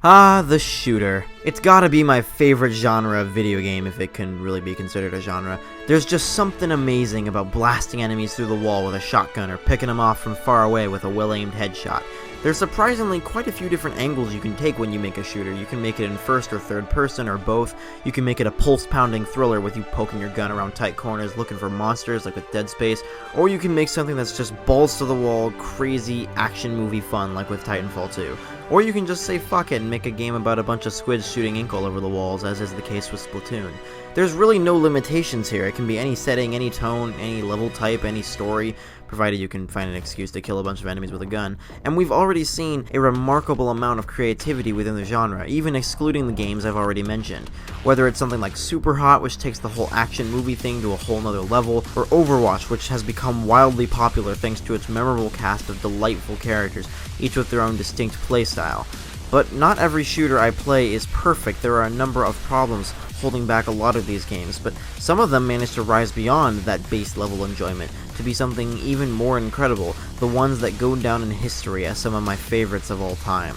Ah, the shooter. It's gotta be my favorite genre of video game if it can really be considered a genre. There's just something amazing about blasting enemies through the wall with a shotgun or picking them off from far away with a well-aimed headshot. There's surprisingly quite a few different angles you can take when you make a shooter. You can make it in first or third person or both. You can make it a pulse-pounding thriller with you poking your gun around tight corners looking for monsters like with Dead Space, or you can make something that's just balls to the wall, crazy action movie fun like with Titanfall 2. Or you can just say fuck it and make a game about a bunch of squids shooting ink all over the walls, as is the case with Splatoon. There's really no limitations here. It can be any setting, any tone, any level type, any story, provided you can find an excuse to kill a bunch of enemies with a gun. And we've already seen a remarkable amount of creativity within the genre, even excluding the games I've already mentioned. Whether it's something like Superhot, which takes the whole action movie thing to a whole nother level, or Overwatch, which has become wildly popular thanks to its memorable cast of delightful characters, each with their own distinct playstyle. But not every shooter I play is perfect. There are a number of problems holding back a lot of these games, but some of them manage to rise beyond that base level enjoyment to be something even more incredible, the ones that go down in history as some of my favorites of all time.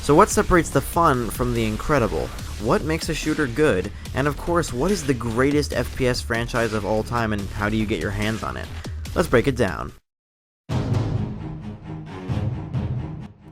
So what separates the fun from the incredible? What makes a shooter good? And of course, what is the greatest FPS franchise of all time and how do you get your hands on it? Let's break it down.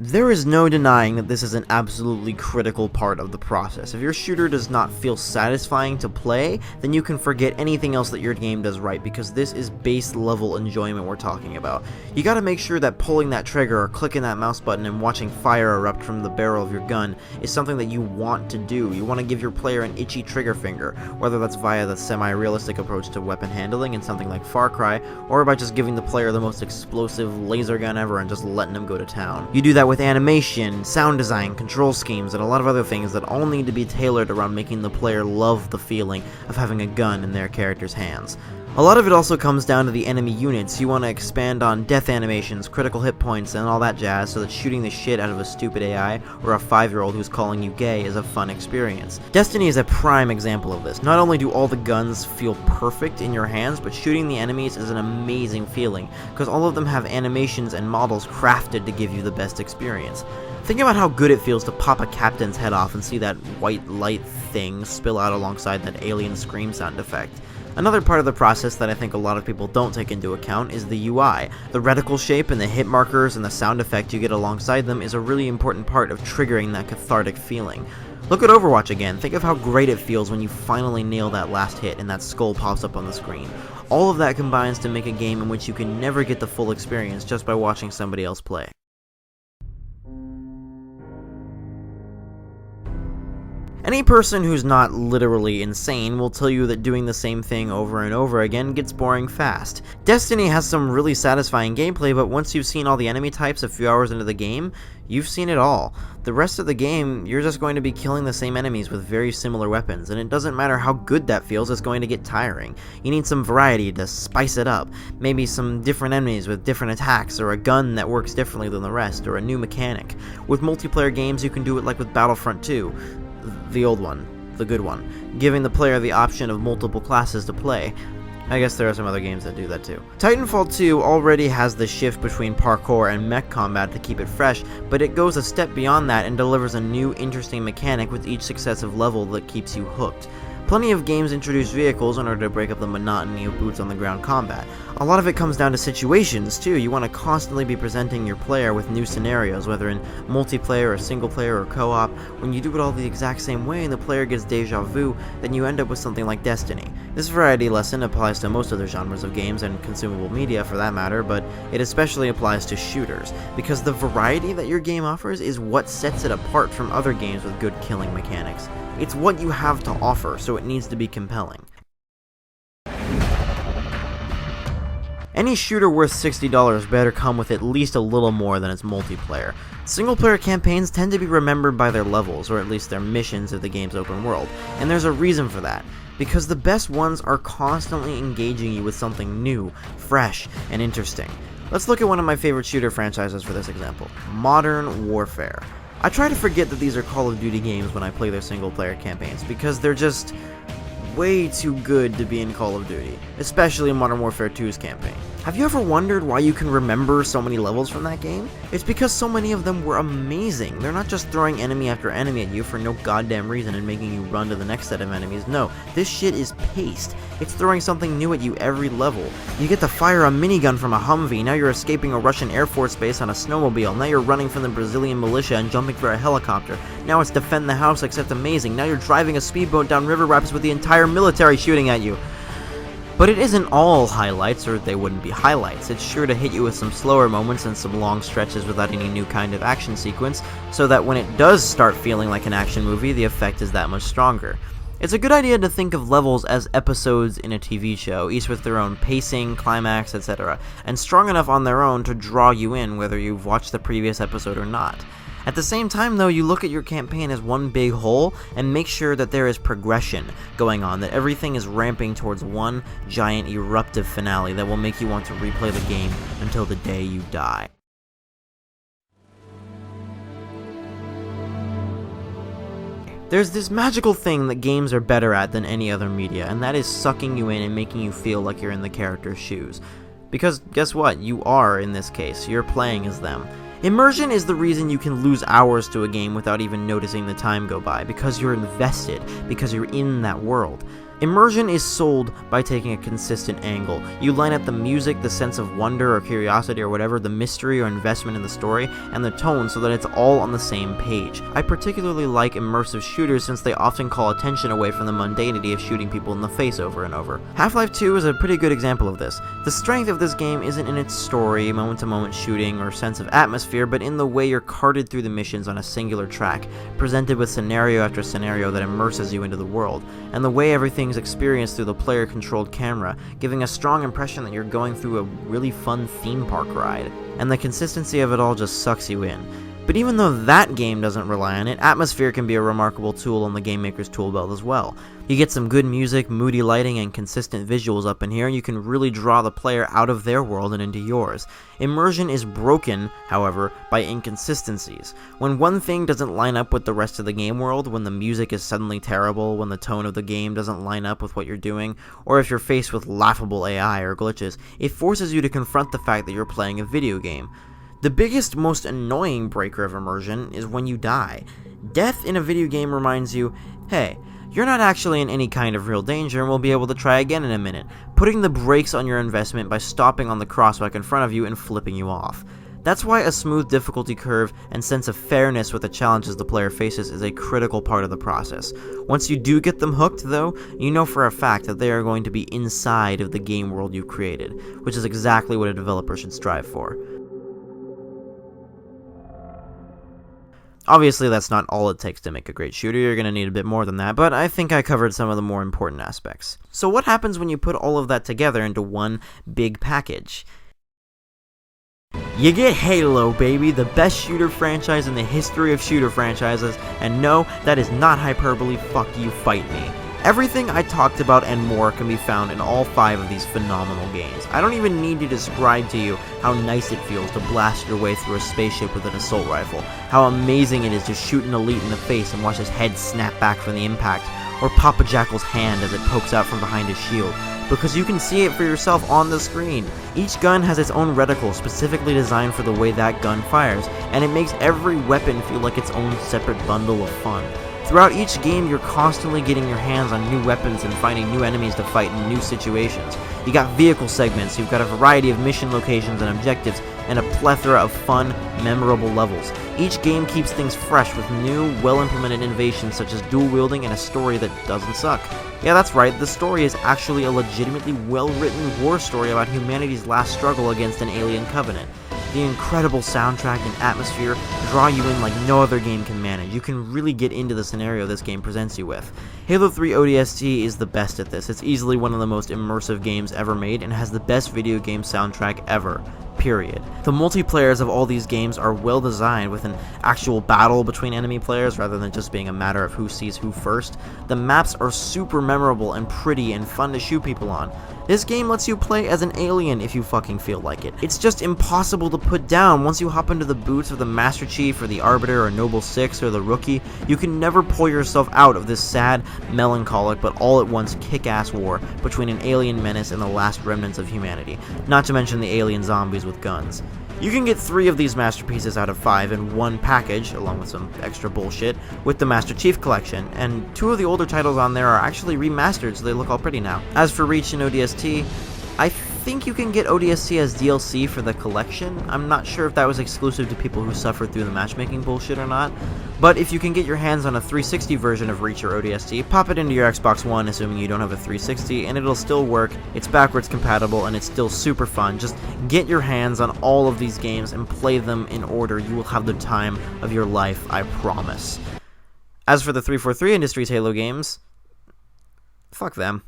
There is no denying that this is an absolutely critical part of the process. If your shooter does not feel satisfying to play, then you can forget anything else that your game does right, because this is base level enjoyment we're talking about. You gotta make sure that pulling that trigger or clicking that mouse button and watching fire erupt from the barrel of your gun is something that you want to do. You want to give your player an itchy trigger finger, whether that's via the semi-realistic approach to weapon handling in something like Far Cry, or by just giving the player the most explosive laser gun ever and just letting them go to town. You do that with animation, sound design, control schemes, and a lot of other things that all need to be tailored around making the player love the feeling of having a gun in their character's hands. A lot of it also comes down to the enemy units. You want to expand on death animations, critical hit points, and all that jazz so that shooting the shit out of a stupid AI or a 5-year-old who's calling you gay is a fun experience. Destiny is a prime example of this. Not only do all the guns feel perfect in your hands, but shooting the enemies is an amazing feeling, because all of them have animations and models crafted to give you the best experience. Think about how good it feels to pop a captain's head off and see that white light thing spill out alongside that alien scream sound effect. Another part of the process that I think a lot of people don't take into account is the UI. The reticle shape and the hit markers and the sound effect you get alongside them is a really important part of triggering that cathartic feeling. Look at Overwatch again. Think of how great it feels when you finally nail that last hit and that skull pops up on the screen. All of that combines to make a game in which you can never get the full experience just by watching somebody else play. Any person who's not literally insane will tell you that doing the same thing over and over again gets boring fast. Destiny has some really satisfying gameplay, but once you've seen all the enemy types a few hours into the game, you've seen it all. The rest of the game, you're just going to be killing the same enemies with very similar weapons, and it doesn't matter how good that feels, it's going to get tiring. You need some variety to spice it up. Maybe some different enemies with different attacks, or a gun that works differently than the rest, or a new mechanic. With multiplayer games, you can do it like with Battlefront 2. The old one, the good one, giving the player the option of multiple classes to play. I guess there are some other games that do that too. Titanfall 2 already has the shift between parkour and mech combat to keep it fresh, but it goes a step beyond that and delivers a new interesting mechanic with each successive level that keeps you hooked. Plenty of games introduce vehicles in order to break up the monotony of boots on the ground combat. A lot of it comes down to situations too. You want to constantly be presenting your player with new scenarios, whether in multiplayer or single player or co-op. When you do it all the exact same way and the player gets deja vu, then you end up with something like Destiny. This variety lesson applies to most other genres of games and consumable media for that matter, but it especially applies to shooters, because the variety that your game offers is what sets it apart from other games with good killing mechanics. It's what you have to offer, so it needs to be compelling. Any shooter worth $60 better come with at least a little more than its multiplayer. Single-player campaigns tend to be remembered by their levels, or at least their missions of the game's open world, and there's a reason for that. Because the best ones are constantly engaging you with something new, fresh, and interesting. Let's look at one of my favorite shooter franchises for this example, Modern Warfare. I try to forget that these are Call of Duty games when I play their single-player campaigns, because they're just way too good to be in Call of Duty, especially in Modern Warfare 2's campaign. Have you ever wondered why you can remember so many levels from that game? It's because so many of them were amazing. They're not just throwing enemy after enemy at you for no goddamn reason and making you run to the next set of enemies. No, this shit is paced. It's throwing something new at you every level. You get to fire a minigun from a Humvee, now you're escaping a Russian Air Force base on a snowmobile, now you're running from the Brazilian militia and jumping for a helicopter. Now it's defend the house except amazing, now you're driving a speedboat down river rapids with the entire military shooting at you. But it isn't all highlights, or they wouldn't be highlights. It's sure to hit you with some slower moments and some long stretches without any new kind of action sequence, so that when it does start feeling like an action movie, the effect is that much stronger. It's a good idea to think of levels as episodes in a TV show, each with their own pacing, climax, etc., and strong enough on their own to draw you in whether you've watched the previous episode or not. At the same time, though, you look at your campaign as one big whole and make sure that there is progression going on, that everything is ramping towards one giant eruptive finale that will make you want to replay the game until the day you die. There's this magical thing that games are better at than any other media, and that is sucking you in and making you feel like you're in the character's shoes. Because guess what? You are, in this case. You're playing as them. Immersion is the reason you can lose hours to a game without even noticing the time go by, because you're invested, because you're in that world. Immersion is sold by taking a consistent angle. You line up the music, the sense of wonder or curiosity or whatever, the mystery or investment in the story, and the tone so that it's all on the same page. I particularly like immersive shooters since they often call attention away from the mundanity of shooting people in the face over and over. Half-Life 2 is a pretty good example of this. The strength of this game isn't in its story, moment-to-moment shooting, or sense of atmosphere, but in the way you're carted through the missions on a singular track, presented with scenario after scenario that immerses you into the world, and the way everything experienced through the player-controlled camera, giving a strong impression that you're going through a really fun theme park ride. And the consistency of it all just sucks you in. But even though that game doesn't rely on it, atmosphere can be a remarkable tool on the game maker's tool belt as well. You get some good music, moody lighting, and consistent visuals up in here, and you can really draw the player out of their world and into yours. Immersion is broken, however, by inconsistencies. When one thing doesn't line up with the rest of the game world, when the music is suddenly terrible, when the tone of the game doesn't line up with what you're doing, or if you're faced with laughable AI or glitches, it forces you to confront the fact that you're playing a video game. The biggest, most annoying breaker of immersion is when you die. Death in a video game reminds you, hey, you're not actually in any kind of real danger and we'll be able to try again in a minute, putting the brakes on your investment by stopping on the crosswalk in front of you and flipping you off. That's why a smooth difficulty curve and sense of fairness with the challenges the player faces is a critical part of the process. Once you do get them hooked, though, you know for a fact that they are going to be inside of the game world you've created, which is exactly what a developer should strive for. Obviously, that's not all it takes to make a great shooter. You're going to need a bit more than that, but I think I covered some of the more important aspects. So what happens when you put all of that together into one big package? You get Halo, baby, the best shooter franchise in the history of shooter franchises, and no, that is not hyperbole, fuck you, fight me. Everything I talked about and more can be found in all 5 of these phenomenal games. I don't even need to describe to you how nice it feels to blast your way through a spaceship with an assault rifle, how amazing it is to shoot an elite in the face and watch his head snap back from the impact, or Papa Jackal's hand as it pokes out from behind his shield, because you can see it for yourself on the screen. Each gun has its own reticle specifically designed for the way that gun fires, and it makes every weapon feel like its own separate bundle of fun. Throughout each game, you're constantly getting your hands on new weapons and finding new enemies to fight in new situations. You got vehicle segments, you've got a variety of mission locations and objectives, and a plethora of fun, memorable levels. Each game keeps things fresh with new, well-implemented innovations such as dual wielding and a story that doesn't suck. Yeah, that's right, the story is actually a legitimately well-written war story about humanity's last struggle against an alien covenant. The incredible soundtrack and atmosphere draw you in like no other game can manage. You can really get into the scenario this game presents you with. Halo 3 ODST is the best at this. It's easily one of the most immersive games ever made and has the best video game soundtrack ever. period. The multiplayers of all these games are well designed, with an actual battle between enemy players rather than just being a matter of who sees who first. The maps are super memorable and pretty and fun to shoot people on. This game lets you play as an alien if you fucking feel like it. It's just impossible to put down. Once you hop into the boots of the Master Chief or the Arbiter or Noble Six or the Rookie, you can never pull yourself out of this sad, melancholic, but all at once kick-ass war between an alien menace and the last remnants of humanity, not to mention the alien zombies with guns. You can get 3 of these masterpieces out of 5 in one package, along with some extra bullshit, with the Master Chief Collection, and 2 of the older titles on there are actually remastered, so they look all pretty now. As for Reach and ODST, I think you can get ODST as DLC for the collection. I'm not sure if that was exclusive to people who suffered through the matchmaking bullshit or not, but if you can get your hands on a 360 version of Reach or ODST, pop it into your Xbox One, assuming you don't have a 360, and it'll still work. It's backwards compatible, and it's still super fun. Just get your hands on all of these games and play them in order. You will have the time of your life, I promise. As for the 343 Industries Halo games, fuck them.